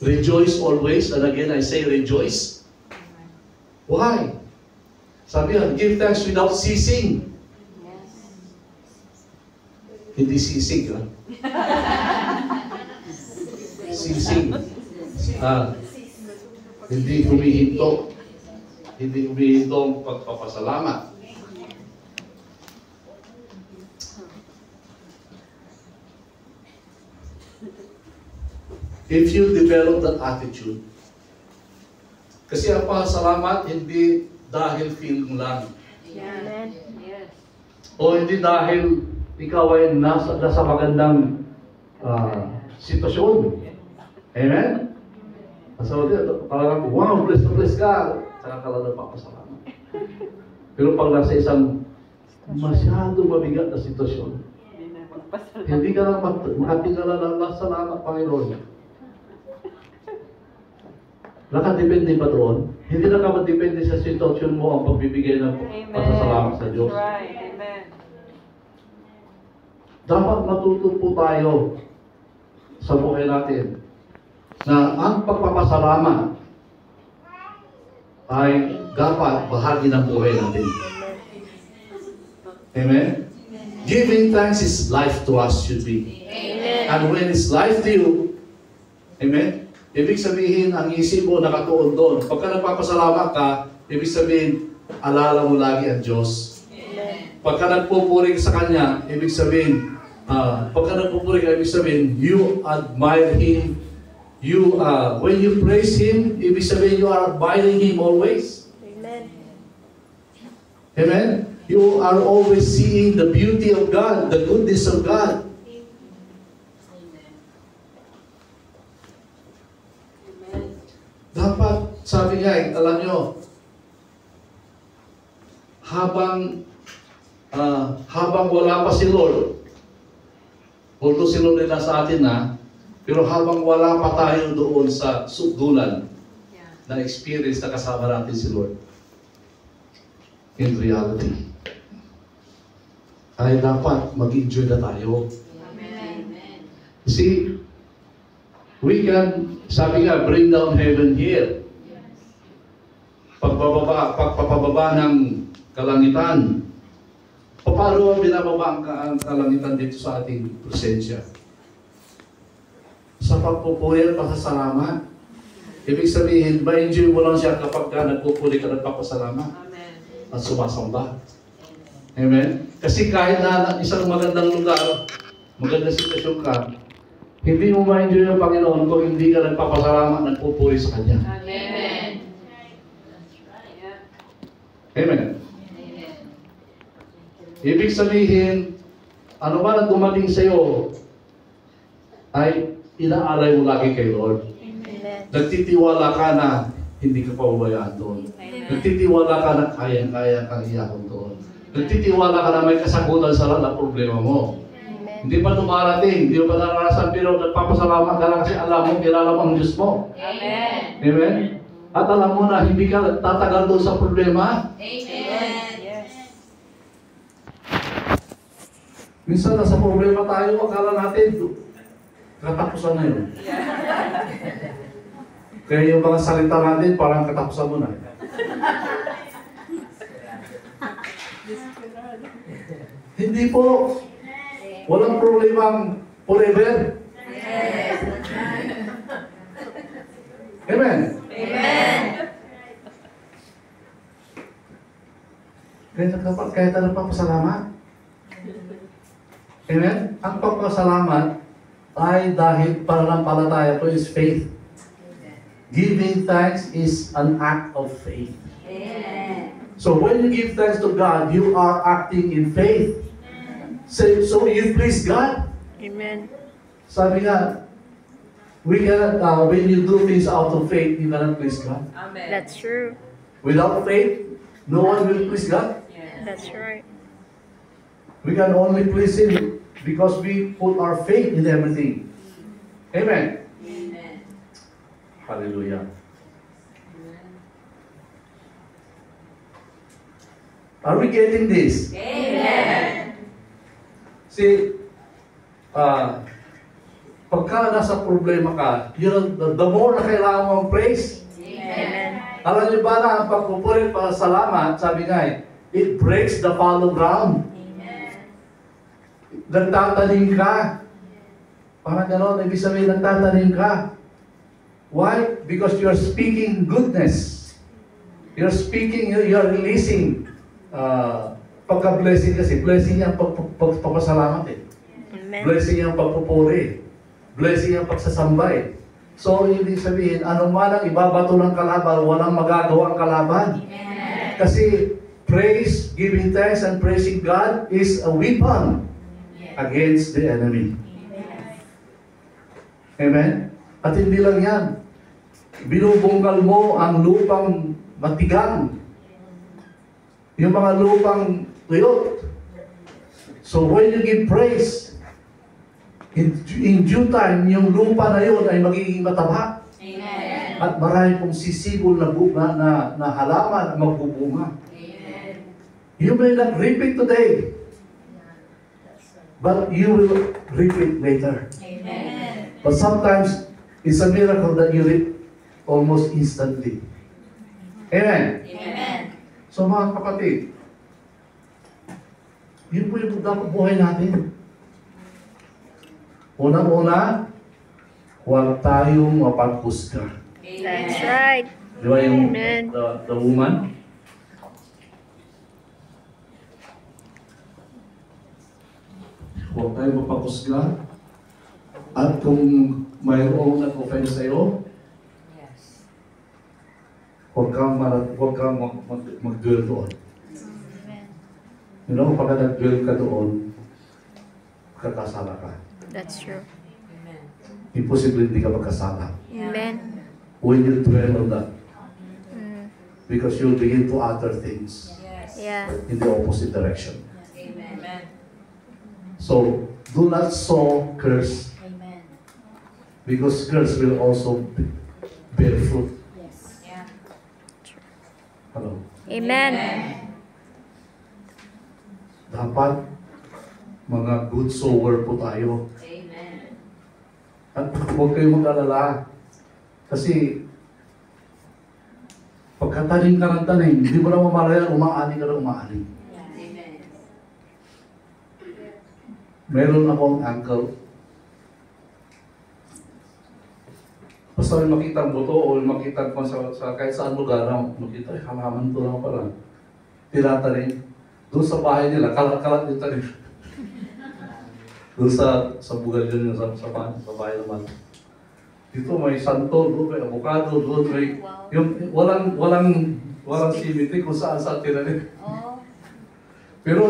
S1: rejoice always, and again I say rejoice. Why? Sabi nga, give thanks without ceasing. Hindi sisig, ha? Sisig. Hindi humihinto. Hindi humihinto ang pagpapasalamat. If you develop that attitude, kasi ang pasalamat hindi dahil feeling lang.
S2: Amen.
S3: Yes.
S1: O hindi dahil
S4: ikaw ay nasa magandang sitwasyon. Amen? So, talagang, wow, bless na bless ka. Saka ka lang nagpapasalamat. Pero pag nasa isang masyado mabigat na sitwasyon, hindi ka lang makatingala ng salamat, Panginoon. Nakadepende ba doon? Hindi na ka madepende sa sitwasyon mo ang pagbibigay ng pasasalamat sa Diyos.
S3: Right. Amen.
S4: Dapat matuto po tayo sa buhay natin na ang pagpapasalamat ay dapat bahagi ng buhay natin. Amen? Giving thanks is life to us should be.
S2: Amen.
S4: And when it's life to you, amen? Ibig sabihin, ang isip mo nakatuon doon. Pagka nagpapasalamat ka, ibig sabihin, alala mo lagi ang Diyos. Pagka nagpupuri sa Kanya, ibig sabihin, ibig sabihin, you admire Him. When you praise Him, ibig sabihin, you are admiring Him always.
S2: Amen.
S4: Amen? You are always seeing the beauty of God, the goodness of God. Dapat, sabi nga, alam nyo, habang wala pa si Lord, although si Lord ay nasa atin na, pero habang wala pa tayo doon sa sugdulan na experience na kasama natin si Lord, in reality, ay dapat mag-enjoy na tayo.
S3: Amen.
S4: See, we can, sabi nga, bring down heaven here. Pagpapababa ng kalangitan. Paano binababa ang kalangitan dito sa ating presensya? Sa pagpupuri at pasasalamat. Ibig sabihin, ma-enjoy mo lang siya kapag ka nagpupuri ka at papasalamat.
S3: Amen.
S4: At sumasamba. Amen? Kasi kahit na isang magandang lugar, magandang sitwasyon ka, hindi mo ma-enjoy ang Panginoon kung hindi ka nagpapasalamat, nagpupuri sa Kanya.
S3: Amen.
S4: Amen. Ibig sabihin, ano man ang dumating sa iyo, ay inaalay mo lagi kay Lord.
S2: Amen.
S4: Nagtitiwala ka na hindi ka pababayaan doon. Nagtitiwala ka na kayang-kaya kang iyakon doon. Nagtitiwala ka na may kasagutan sa lahat ng problema mo. Hindi pa dumarating, hindi pa nararasan, pero nagpapasalamat ka lang kasi alam mo, kilala mo ang Diyos mo.
S3: Amen.
S4: Amen? At alam mo na hindi ka tatagal doon sa problema.
S3: Amen. Yes.
S4: Minsan nasa problema tayo, akala natin, katapusan na yun. Kaya yung mga salita natin, parang katapusan mo na. Hindi po. Walang problemang forever. Amen.
S3: Amen.
S4: Kaya tayo nagpapasalamat. Amen? Ang pagpasalamat ay dahil pananampalataya to is faith. Giving thanks is an act of faith. So when you give thanks to God, you are acting in faith. So you please God.
S2: Amen.
S4: Sabi nga, we cannot, when you do things out of faith, you cannot please God.
S3: Amen.
S2: That's true.
S4: Without faith, no one will please God.
S2: That's right.
S4: We can only please Him because we put our faith in everything. Amen.
S3: Amen.
S4: Hallelujah. Are we getting this?
S3: Amen.
S4: See, pagka nasa problema ka, the more na kailangan mong praise.
S2: Amen.
S4: Alam niyo ba na ang pagpupuri para salamat, sabi nga it breaks the fallow ground. Nagtatanim ka. Parang gano'n, ibig sabihin nagtatanim ka. Why? Because you are speaking goodness. You are speaking, you are releasing. Pagka-blessing kasi, blessing yung pagpapasalamat eh.
S2: Amen.
S4: Blessing yung pagpupuri. Blessing yung pagsasambay. So, ibig sabihin, anong man ang ibabato ng kalaban, walang magagawa ang kalaban. Kasi, praise, giving thanks, and praising God is a weapon. against the enemy. Amen? At hindi lang yan. Binubungkal mo ang lupang matigang. Yung mga lupang tuyot. So when you give praise, in due time, yung lupa na yun ay magiging mataba.
S3: Amen.
S4: At marami pong sisibol na halaman ang magbubunga.
S3: Amen.
S4: You may not reap it today, but you will reap it later.
S3: Amen.
S4: But sometimes, it's a miracle that you reap almost instantly. Amen?
S3: Amen.
S4: So mga kapatid, yun po yung dapat buhay natin. Unang-una, huwag tayong mapaghusga.
S2: That's right.
S4: Di ba yung
S2: Amen.
S4: the woman? Huwag tayong mapaghusga. At kung mayroong nag-offend sa iyo,
S3: Yes.
S4: huwag kang mag-dwell doon. You know, pag nag-dwell ka doon, kakasala ka.
S2: That's true.
S3: Amen.
S4: Imposible hindi ka magkasala.
S2: Amen.
S4: When you dwell on that,
S2: Mm.
S4: because you'll begin to utter things
S3: Yes.
S2: Yeah.
S4: in the opposite direction.
S3: Amen. Amen.
S4: So, do not sow curse,
S3: Amen.
S4: because curse will also bear fruit.
S3: Yes. Yeah.
S4: Ano?
S2: Amen.
S4: Dapat mga good sower po tayo.
S3: Amen.
S4: At huwag kayong mag-alala. Kasi pagkatanim ka ng tanim, hindi mo na mamalayan, umaani ka na umaani.
S3: Amen.
S4: Meron akong uncle. Basta may makita ang buto o makita ko sa kahit saan lugar na makita, ay halaman to lang pala. Tinatanim. Doon sa bahay nila, kalat-kalat yung tanim. Doon sa bugal yun, sa bahay naman. Dito may santo, doon may avocado, doon may... Yung walang simiti kung saan tinanim.
S3: Oh.
S4: Pero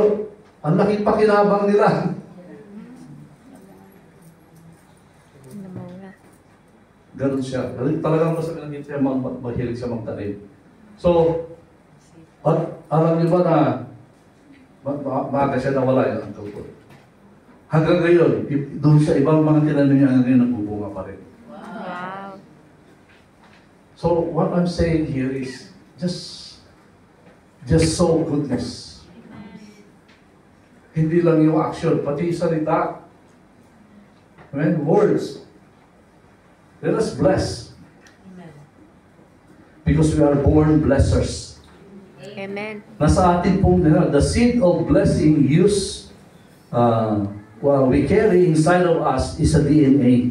S4: ang laking pakinabang nila. Ganun siya. Talagang basta pinagin siya, mahilig siya magtanim. So, alam niyo ba na maaga siya nawala yung uncle ko. Hanggang ngayon, doon sa ibang mga tinanim niya hanggang ngayon nagbubunga pa rin.
S2: Wow.
S4: So, what I'm saying here is, just sow goodness. Hindi lang yung action, pati yung salita. Amen? Words. Let us bless.
S3: Amen.
S4: Because we are born blessers.
S2: Amen.
S4: Nasa atin pong, the seed of blessing we carry inside of us is a DNA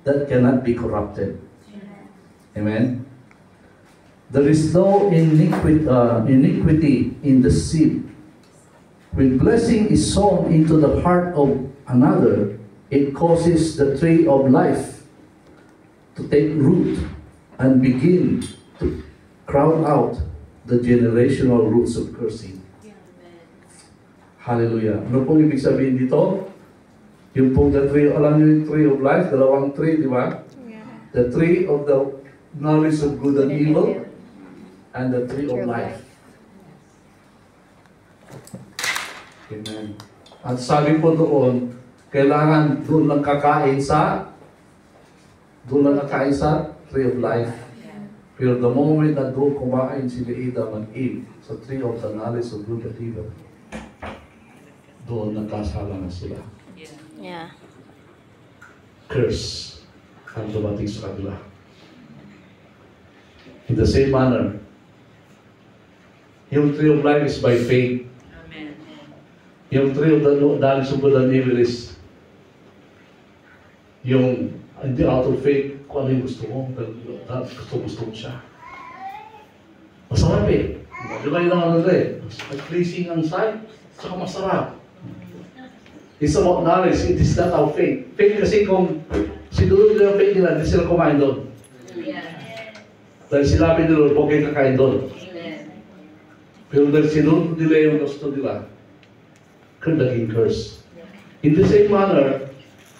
S4: that cannot be corrupted. Amen? There is no iniquity in the seed. When blessing is sown into the heart of another, it causes the tree of life to take root and begin to crowd out the generational roots of cursing. Hallelujah. Ano pong ibig sabihin dito? Yung pong the tree, alam niyo yung tree of life, dalawang tree, di ba?
S2: Yeah.
S4: The tree of the knowledge of good and evil, and the tree of life. Amen. At sabi po doon, kailangan doon lang kakain sa tree of life. Pero the moment na doon kumain si Adam and Eve sa tree of the knowledge of good and evil, doon nagkasala na sila.
S2: Yeah.
S4: Curse ang dumating sa kanila. In the same manner, yung tree of life is by faith.
S3: Amen.
S4: Yung tree of the knowledge of good and evil is yung hindi out of faith kung ano yung gusto mo, pero gusto mo siya. Masarap eh. Di ba yun ang ano eh? Pleasing ang sight, saka masarap. It's about knowledge, it is not our faith. Faith kasi kung sinunod nila yung faith nila, hindi sila kumain doon. Dahil sinabi nila, huwag kayo kakain doon. Pero dahil sinunod nila yung gusto nila, naging curse. In the same manner,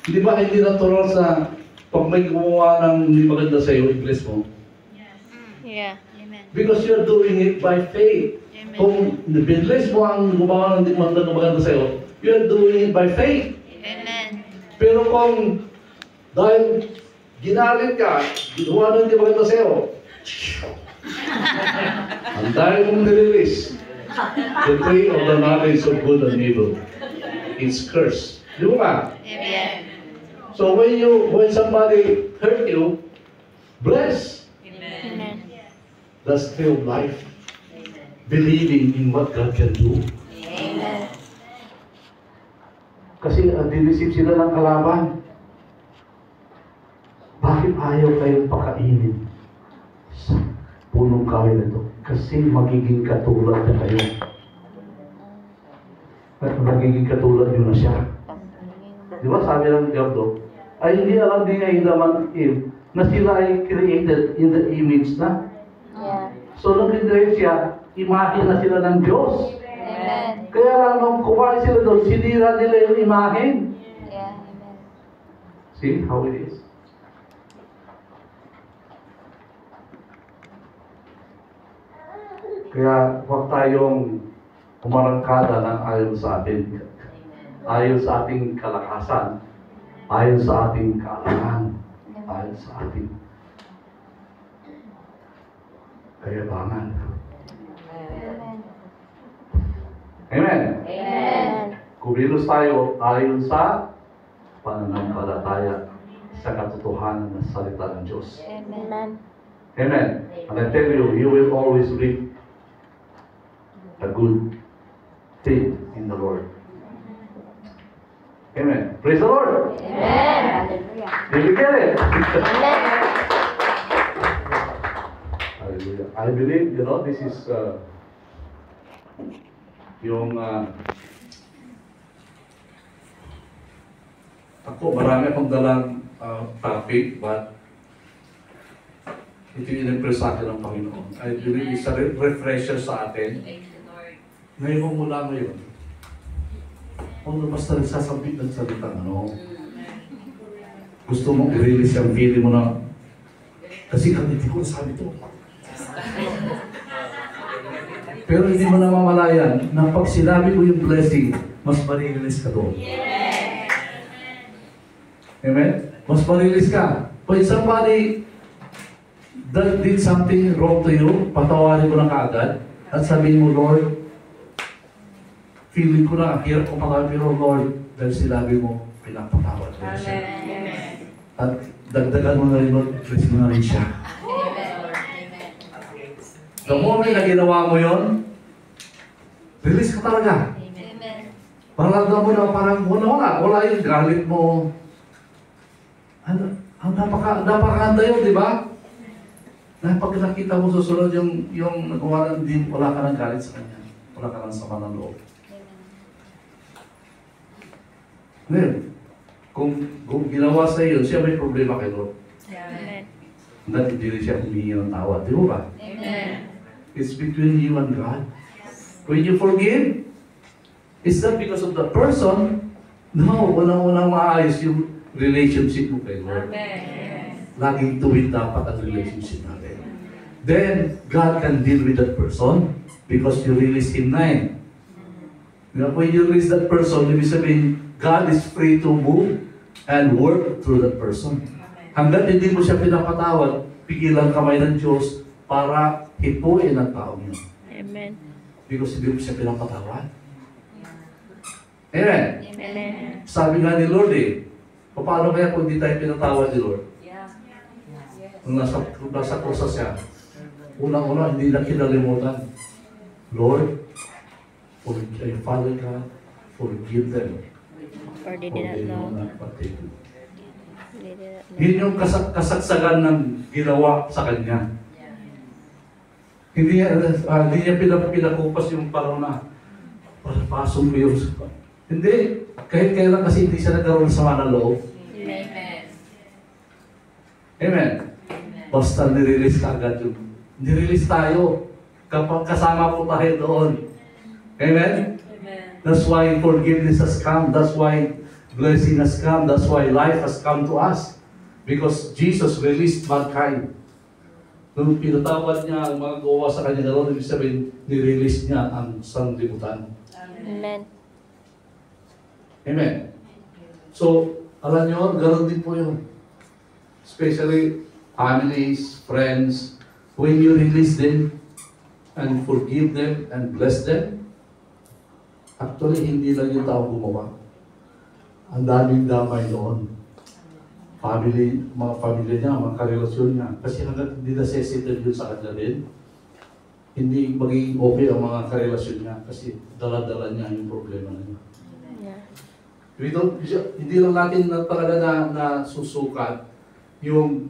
S4: di ba hindi natural sa pag may gumawa ng hindi maganda sa iyo, i-bless mo?
S2: Yeah.
S4: Because you're doing it by faith. Kung i-bless mo ang gumawa ng hindi maganda sa iyo, you're doing it by faith.
S2: Amen.
S4: Pero kung dahil ginalit ka, ginawa ng hindi maganda sa iyo, ang dahil mong nililis, the tree of the knowledge of good and evil, it's cursed. Di ba?
S2: Amen.
S4: So when somebody hurt you, bless.
S2: Amen.
S4: That's tree of life. Believing in what God can do.
S2: Amen.
S4: Kasi dinisip sila ng kalaban. Bakit ayaw kayong pakainin sa punong kahoy na ito? Kasi magiging katulad na kayo. At magiging katulad nyo na siya. Di ba sabi ng Diablo, ay hindi alam din nga Adam and Eve na sila ay created in the image na.
S2: Yeah.
S4: So nung kinrate siya, imahe na sila ng Diyos.
S2: Amen.
S4: Kaya lang nung kumain sila doon, sinira nila yung imahe.
S2: Yeah. Amen.
S4: See how it is? Kaya huwag tayong umarangkada ng ayon sa atin. Ayon sa ating kalakasan. Ayon sa ating kaalaman. Ayon sa ating kayabangan.
S2: Amen.
S4: Amen.
S2: Amen.
S4: Kumilos tayo ayon sa pananampalataya sa katotohanan ng salita ng Diyos.
S2: Amen.
S4: Amen. And I tell you, you will always reap a good thing in the Lord. Amen. Praise the Lord.
S2: Amen. Hallelujah.
S4: Did you get it?
S2: Amen.
S4: Hallelujah. I believe, this is yung ako, marami akong dalang topic, but ito yung in-impress sa akin ng Panginoon. I believe it's a refresher sa atin. Ngayon mo mula ngayon. Kung basta nagsasabit ng salita, gusto mong i-release yung feeling mo na, kasi hindi ko sabi ito. Pero hindi mo namamalayan na pag sinabi ko yung blessing, mas marilis ka doon. Amen? Mas marilis ka. When somebody that did something wrong to you, patawarin mo na kaagad at sabihin mo, Lord, feeling ko na, hirap ko patawad, pero Lord, dahil sinabi mo, pinapatawad mo siya. At dagdagan mo na rin, Lord, bless mo na rin siya. The moment na ginawa mo yun, release ka talaga. Maramdaman mo na parang wala yung galit mo. Ang napakahanda yun, di ba? Na pag nakita mo susunod yung nagawa ng din, wala ka ng galit sa kanya. Wala ka ng sama ng loob. Ngayon, kung ginawa sa iyo, siya may problema kay Lord.
S2: Amen.
S4: Dahil hindi rin siya humingi ng tawad. Di ba?
S2: Amen.
S4: It's between you and God. When you forgive, it's not because of the person. No, walang maayos yung relationship mo kay Lord. Laging tuwid dapat ang relationship natin. Then, God can deal with that person because you release Him na eh. When you release that person, ibig sabihin, God is free to move and work through that person. Hanggat hindi mo siya pinapatawad, pigilan kamay ng Diyos para hipuin ang tao niyo.
S2: Amen.
S4: Because hindi mo siya pinapatawad. Amen.
S2: Amen.
S4: Sabi nga ni Lord paano kaya kung di tayo pinatawad ni Lord? Nung nasa krusa siya, unang-una hindi na kinalimutan. Lord, Father God, forgive them.
S2: For they
S4: For
S2: did
S4: they know
S2: not know.
S4: not what they do.
S2: They did not know.
S4: Yun yung kasagsagan ng ginawa sa kanya. Hindi niya pinakupas yung parang na pasong ko yung... Hindi. Kahit kailan kasi hindi siya nagkaroon ng sama ng loob.
S3: Amen.
S4: Amen. Basta nirelease ka agad yung... Nirelease tayo. Kapag kasama po tayo doon. Amen?
S3: Amen.
S4: That's why forgiveness has come. That's why blessing has come. That's why life has come to us. Because Jesus released mankind. Nung pinatawad niya ang mga gawa sa kanya gano'n, ibig sabihin, nirelease niya ang sanglibutan.
S2: Amen.
S4: Amen. So, alam niyo, gano'n din po yun. Especially families, friends, when you release them and forgive them and bless them, actually, hindi lang yung tao gumawa. Ang daming damay doon. Family, mga pamilya niya, mga karelasyon niya. Kasi hanggang hindi na-settle yun sa kanya din, hindi magiging okay ang mga karelasyon niya kasi dala-dala niya yung problema na niya.
S2: Yeah.
S4: Hindi lang natin na talaga na susukat yung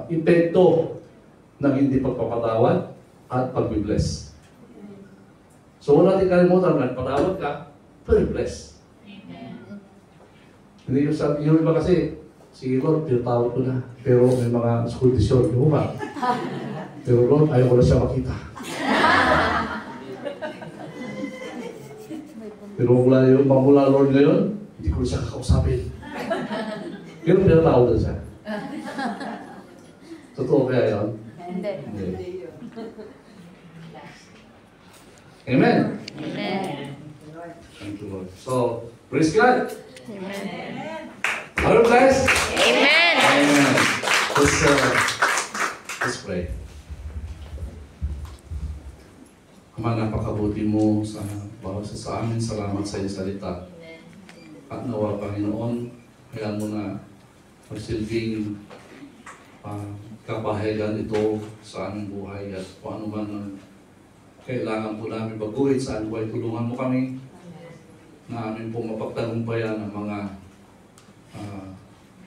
S4: epekto ng hindi pagpapatawad at pag-bless. So, wala natin kalimutan na patawad ka, pag-bless. Hindi yung iba kasi, sige Lord, pinatawad ko na. Pero may mga school decision, di mo ba? Pero Lord, ayaw ko na siya makita. Pero mula Lord ngayon, hindi ko na siya kakausapin. Pero pinatawad na siya. Totoo kaya yun?
S2: Hindi.
S4: Hindi. Amen.
S2: Amen.
S4: Thank you, Lord. So, praise God.
S2: Amen.
S4: Are you blessed?
S2: Amen.
S4: Amen. Let's pray. Ama, napakabuti mo sa bawat sa amin. Salamat sa iyong salita. At nawa, Panginoon, hayaan mo na magsilbing kabahayan ito sa aming buhay at kung ano man ang kailangan po namin baguhin sa aming buhay. Tulungan mo kami na amin po mapagtagumpayan ang mga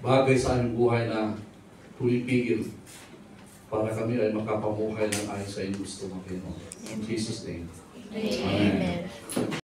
S4: bagay sa aming buhay na pumipigil para kami ay makapamuhay ng ayos sa iyong gusto, Panginoon. In Jesus' name.
S2: Amen.